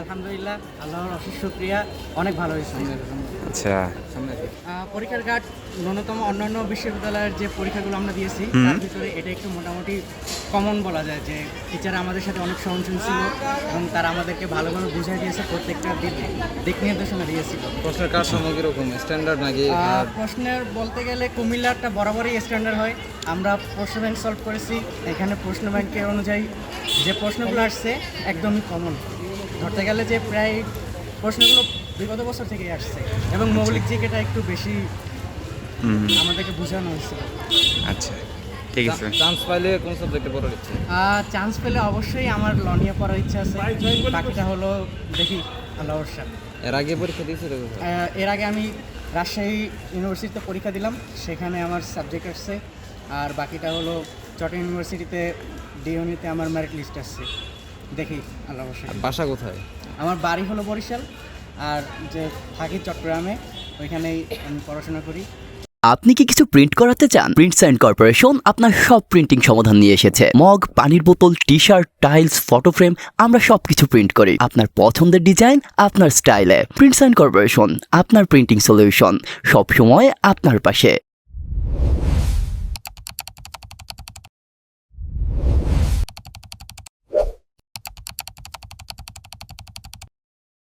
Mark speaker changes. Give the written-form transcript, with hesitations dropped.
Speaker 1: আলহামদুলিল্লাহ, আল্লাহর অশেষ শুকরিয়া, অনেক ভালো হয়েছে।
Speaker 2: আচ্ছা,
Speaker 1: পরীক্ষার গার্ড ন্যূনতম অন্যান্য বিশ্ববিদ্যালয়ের যে পরীক্ষাগুলো আমরা দিয়েছি তার ভিতরে এটা একটু মোটামুটি কমন বলা যায় যে টিচার আমাদের সাথে অনেক সহনশীল ছিল এবং তারা আমাদেরকে ভালোভাবে বুঝিয়ে দিয়েছে, প্রত্যেকটা দিক নির্দেশনা দিয়েছিল।
Speaker 3: প্রশ্নের কাঠামো কিরকম স্ট্যান্ডার্ড নাকি?
Speaker 1: প্রশ্নের বলতে গেলে কুমিল্লারটা বরাবরই স্ট্যান্ডার্ড হয়। আমরা প্রশ্ন ব্যাংক সলভ করেছি, এখানে প্রশ্ন ব্যাংকের অনুযায়ী যে প্রশ্নগুলো আসছে একদমই কমন। ধরতে গেলে যে প্রায় প্রশ্নগুলো বিগত বছর থেকেই আসছে এবং মৌলিক জিকেটা একটু বেশি আমাদেরকে বোঝানো হয়েছিল।
Speaker 2: আচ্ছা, ঠিক আছে।
Speaker 3: চান্স পাইলে কোন সাবজেক্টে পড়ার ইচ্ছে?
Speaker 1: চান্স পেলে অবশ্যই আমার ল নিয়ে পড়ার ইচ্ছা আছে, বাকিটা হলো দেখি আল্লাহর সাথে।
Speaker 3: এর আগে পরীক্ষা দিয়েছিল?
Speaker 1: এর আগে আমি রাজশাহী ইউনিভার্সিটিতে পরীক্ষা দিলাম, সেখানে আমার সাবজেক্ট আসছে। আর বাকিটা হলো চট্টগ্রাম ইউনিভার্সিটিতে ডিওনিতে আমার মেরিট লিস্ট আসছে, দেখি আল্লাহ অবশ্যই।
Speaker 3: বাসা কোথায়?
Speaker 1: আমার বাড়ি হলো বরিশাল, আর যে থাকি চট্টগ্রামে, ওইখানেই আমি পড়াশোনা করি।
Speaker 4: আপনি কি কিছু প্রিন্ট করাতে চান? প্রিন্টস অ্যান্ড কর্পোরেশন আপনার সব প্রিন্টিং সমাধান নিয়ে এসেছে। মগ, পানির বোতল, T shirt, tiles, photo frame, আমরা সবকিছু প্রিন্ট করি আপনার পছন্দের ডিজাইন, আপনার স্টাইলে। প্রিন্টস অ্যান্ড কর্পোরেশন, আপনার প্রিন্টিং সলিউশন, সব সময় আপনার পাশে।